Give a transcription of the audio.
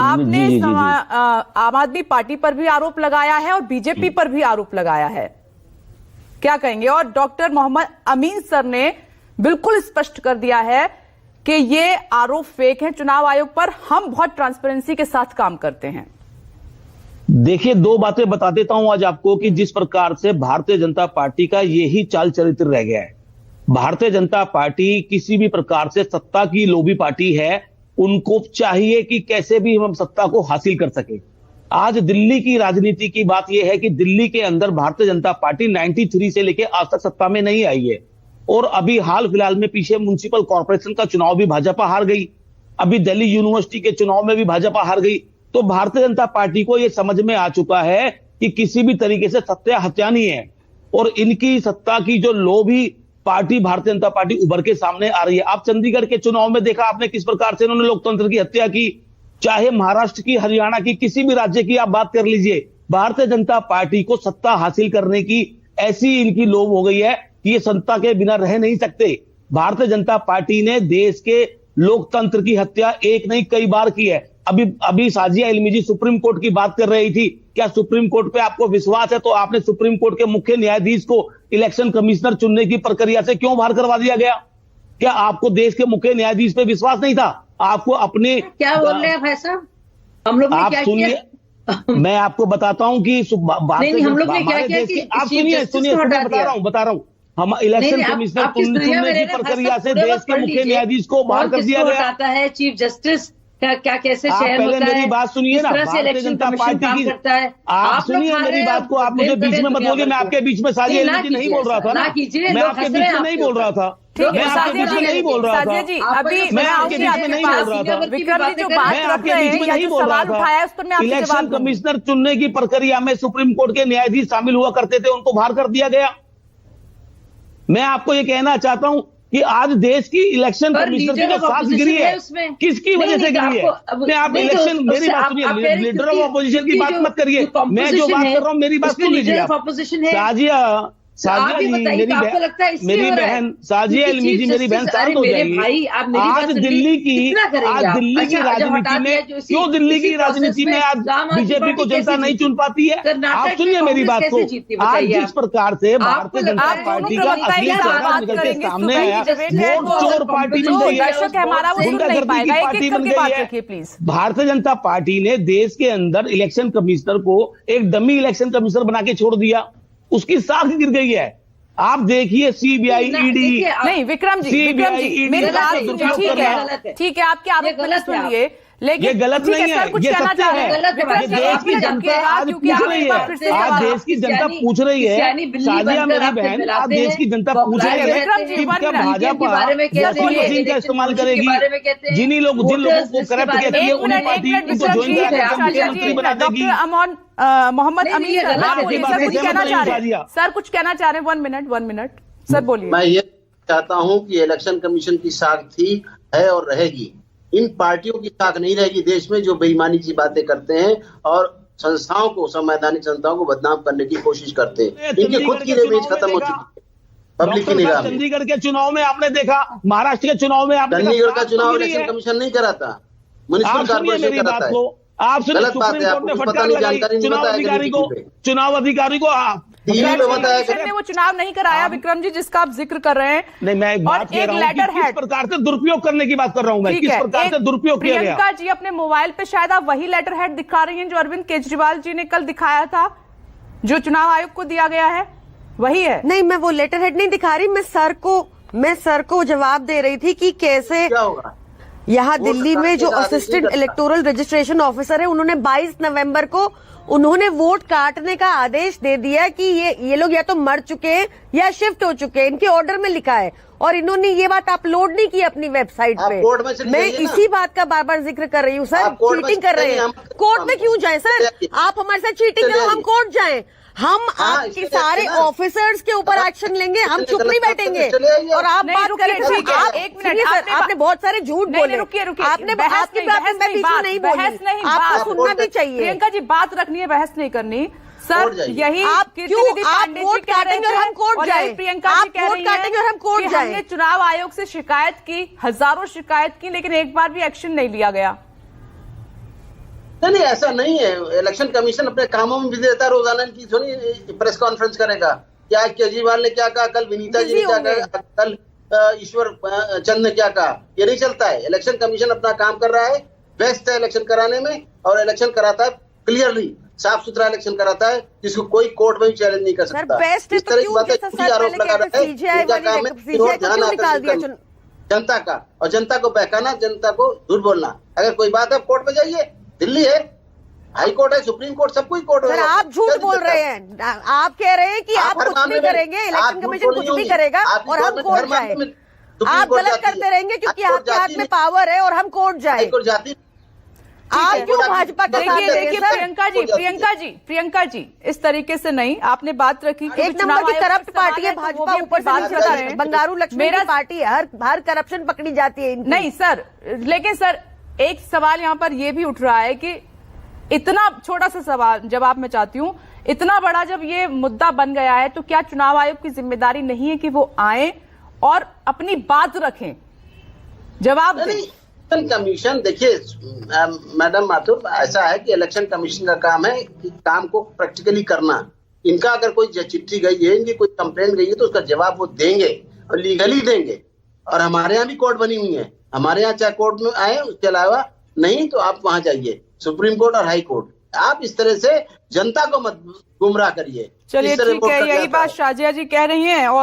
आपने आम आदमी पार्टी पर भी आरोप लगाया है और बीजेपी पर भी आरोप लगाया है, क्या कहेंगे? और डॉक्टर मोहम्मद अमीन सर ने बिल्कुल स्पष्ट कर दिया है कि ये आरोप फेक है चुनाव आयोग पर, हम बहुत ट्रांसपेरेंसी के साथ काम करते हैं। देखिए, दो बातें बता देता हूं आज आपको कि जिस प्रकार से भारतीय जनता पार्टी का यही चाल चरित्र रह गया है। भारतीय जनता पार्टी किसी भी प्रकार से सत्ता की लोभी पार्टी है, उनको चाहिए कि कैसे भी हम सत्ता को हासिल कर सके। आज दिल्ली की राजनीति की बात यह है कि दिल्ली के अंदर भारतीय जनता पार्टी 93 से लेकर आज तक सत्ता में नहीं आई है, और अभी हाल फिलहाल में पीछे म्युनिसिपल कॉर्पोरेशन का चुनाव भी भाजपा हार गई, अभी दिल्ली यूनिवर्सिटी के चुनाव में भी भाजपा हार गई। तो भारतीय जनता पार्टी को यह समझ में आ चुका है कि किसी भी तरीके से सत्ता हत्या नहीं है, और इनकी सत्ता की जो लोभी पार्टी भारतीय जनता पार्टी उभर के सामने आ रही है। आप चंडीगढ़ के चुनाव में देखा आपने किस प्रकार से इन्होंने लोकतंत्र की हत्या की। चाहे महाराष्ट्र की, हरियाणा की, किसी भी राज्य की आप बात कर लीजिए, भारतीय जनता पार्टी को सत्ता हासिल करने की ऐसी इनकी लोभ हो गई है कि ये सत्ता के बिना रह नहीं सकते। भारतीय जनता पार्टी ने देश के लोकतंत्र की हत्या एक नहीं कई बार की है। अभी साजिया इल्मी जी सुप्रीम कोर्ट की बात कर रही थी, क्या सुप्रीम कोर्ट पे आपको विश्वास है? तो आपने सुप्रीम कोर्ट के मुख्य न्यायाधीश को इलेक्शन कमिश्नर चुनने की प्रक्रिया से क्यों बाहर करवा दिया गया? क्या आपको देश के मुख्य न्यायाधीश पे विश्वास नहीं था? आपको अपने क्या बोल रहे हैं भाई साहब? हम लोग ने क्या किया? मैं आपको बताता हूं कि नहीं, हम लोग ने क्या किया कि आप सुनिए बता रहा हूं हम इलेक्शन कमिश्नर चुनने की प्रक्रिया से देश के मुख्य न्यायाधीश को बाहर कर दिया गया। आता है चीफ जस्टिस क्या कैसे शहर होता है? मेरी बात सुनिए ना, भारतीय जनता पार्टी की करता है। आप सुनिए मेरी बात को, आप मुझे बीच में मत बोलिए। मैं आपके बीच में साजिया इल्मी जी नहीं बोल रहा था, ना कीजिए, मैं आपके बीच में नहीं बोल रहा था, मैं आपके बीच में नहीं बोल रहा था, अभी मैं आपके बीच में नहीं बोल रहा था, विक्रम जी जो बात मैं आपके बीच में नहीं बोल रहा था। इलेक्शन कमिश्नर चुनने की प्रक्रिया में सुप्रीम कोर्ट के न्यायाधीश शामिल हुआ करते थे, उनको बाहर कर दिया गया। मैं आपको ये कहना चाहता हूं कि आज देश की इलेक्शन कमिश्नर की जो सांस गिरी है, किसकी वजह से गिरी है? मैं आप इलेक्शन, मेरी बात सुनिए, लीडर ऑफ ऑपोजिशन की बात मत करिए, मैं जो बात कर रहा हूँ मेरी बात सुन लीजिए। साजिया जी मेरी बहन साजिया इल्मी जी, मेरी बहन शांत हो जाएगी। आज दिल्ली की राजनीति में क्यों, दिल्ली की राजनीति में आज बीजेपी को जनता नहीं चुन पाती है? आप सुनिए मेरी बात को, आज जिस प्रकार से भारतीय जनता पार्टी का असली चेहरा निकल के सामने आया, वोट चोर पार्टी बन गई है, गुंडागर्दी की पार्टी बन गई है। भारतीय जनता पार्टी ने देश के अंदर इलेक्शन कमिश्नर को एक डमी इलेक्शन कमिश्नर बना के छोड़ दिया, उसकी साख गिर गई है। आप देखिए सीबीआई, ईडी नहीं विक्रम जी, मेरी बात ठीक है, आपके आरोप सुनिए, लेकिन ये गलत नहीं है, ये सत्य है। देश की जनता आज पूछ रही है, आज देश की जनता पूछ रही है, साजिया मेरी बहन, आज देश की जनता पूछ रही है कि क्या भाजपा वॉशिंग मशीन का इस्तेमाल करेगी? जिन लोगों को करप्ट किया था उन्हीं पार्टी को ज्वाइन कराकर मुख्यमंत्री बना देगी। मोहम्मद अमीन सर कुछ कहना चाह रहे हैं? सर कुछ कहना चाह रहे हैं? 1 मिनट सर बोलिए। मैं ये चाहता हूं कि इलेक्शन कमीशन की साख थी, है और रहेगी। इन पार्टियों की साख नहीं रहेगी देश में जो बेईमानी की बातें करते हैं और संस्थाओं को, संवैधानिक संस्थाओं को बदनाम करने की कोशिश करते हैं। इनकी खुद की इमेज खत्म हो चुकी है पब्लिक की निगाह में। चंडीगढ़ के चुनाव में आपने देखा, महाराष्ट्र के चुनाव में आपने, चंडीगढ़ का चुनाव इलेक्शन कमीशन नहीं करा था, म्युनिसिपल कॉर्पोरेशन कराता है। आप सुनिए, सुप्रीम कोर्ट ने फटकार लगाई चुनाव अधिकारी को वो चुनाव नहीं कराया विक्रम जी जिसका आप जिक्र कर रहे हैं। नहीं, मैं एक बात कह रहा हूं कि किस प्रकार से दुरुपयोग करने की बात कर रहा हूं मैं, किस प्रकार से दुरुपयोग किया गया। प्रियंका जी अपने मोबाइल पे शायद आप वही लेटर हेड दिखा रही हैं जो अरविंद केजरीवाल जी ने कल दिखाया था, जो चुनाव आयोग को दिया गया है, वही है? नहीं, मैं वो लेटर हेड नहीं दिखा रही, मैं सर को जवाब दे रही थी कि कैसे यहाँ दिल्ली में जो असिस्टेंट इलेक्टोरल रजिस्ट्रेशन ऑफिसर है, उन्होंने 22 नवंबर को उन्होंने वोट काटने का आदेश दे दिया कि ये लोग या तो मर चुके हैं या शिफ्ट हो चुके हैं, इनके ऑर्डर में लिखा है, और इन्होंने ये बात अपलोड नहीं की अपनी वेबसाइट पे। मैं इसी बात का बार बार जिक्र कर रही हूँ सर, चीटिंग कर रहे हैं। कोर्ट में क्यों जाए सर? आप हमारे साथ चीटिंग करो, हम कोर्ट जाए, हम आपके सारे ऑफिसर्स के ऊपर एक्शन लेंगे, हम चुप नहीं बैठेंगे। और आप बात करें, एक मिनट, आपने बहुत सारे झूठ बोले, आपने आपकी बात में बीच में नहीं बोली, आपको सुनना भी चाहिए। प्रियंका जी बात रखनी है, बहस नहीं करनी। सर यही आप क्यों आप वोट काटेंगे और हम कोर्ट जाए? प्रियंका जी कह रही हैं और हम कोर्ट जाए। हमने चुनाव आयोग से शिकायत की, हजारों शिकायत की, लेकिन एक बार भी एक्शन नहीं लिया गया। नहीं, ऐसा नहीं है। इलेक्शन कमीशन अपने कामों में बिजी रहता है, रोजाना की थोड़ी प्रेस कॉन्फ्रेंस करेगा। क्या केजरीवाल ने क्या कहा, कल विनीता जी ने क्या कहा, कल ईश्वर चंद ने क्या कहा, ये नहीं चलता है। इलेक्शन कमीशन अपना काम कर रहा है, बेस्ट है इलेक्शन कराने में, और इलेक्शन कराता है क्लियरली, साफ सुथरा इलेक्शन कराता है, जिसको कोई कोर्ट में भी चैलेंज नहीं कर सकता। इस तरह की बातें आरोप लगा रहा है, इनका काम है ध्यान आकर्षित जनता का, और जनता को बहकाना, जनता को झूठ बोलना। अगर कोई बात है कोर्ट में जाइए, दिल्ली है, हाई कोर्ट है, सुप्रीम कोर्ट, सब कोई कोर्ट है। आप झूठ बोल रहे हैं, आप कह रहे हैं कि आप कुछ नहीं करेंगे, इलेक्शन कमीशन कुछ भी करेगा और हम कोर्ट जाए। आप गलत करते रहेंगे क्योंकि आपके हाथ में पावर है और हम कोर्ट जाए। आप क्यों भाजपा का साथ दे रहे हैं? देखिए प्रियंका जी इस तरीके से नहीं, आपने बात रखी कि एक नंबर की करप्ट पार्टी है भाजपा, ऊपर से नीचे तक बंगारू लक्ष्मी की पार्टी है, हर करप्शन पकड़ी जाती है। नहीं सर, लेकिन सर एक सवाल यहाँ पर यह भी उठ रहा है कि इतना छोटा सा सवाल जवाब मैं चाहती हूँ, इतना बड़ा जब ये मुद्दा बन गया है तो क्या चुनाव आयोग की जिम्मेदारी नहीं है कि वो आए और अपनी बात रखें, जवाब दें? इलेक्शन कमीशन, देखिए मैडम माथुर, ऐसा है कि इलेक्शन कमीशन का काम है कि काम को प्रैक्टिकली करना। इनका अगर कोई चिट्ठी गई है, इनकी कोई कंप्लेंट गई है, तो उसका जवाब वो देंगे और लीगली देंगे। और हमारे यहाँ भी कोर्ट बनी हुई है, हमारे यहाँ चाहे कोर्ट में आए, उसके अलावा नहीं तो आप वहां जाइए, सुप्रीम कोर्ट और हाई कोर्ट। आप इस तरह से जनता को मत गुमराह करिए। चलिए ठीक है, यही बात शाजिया जी कह रही हैं और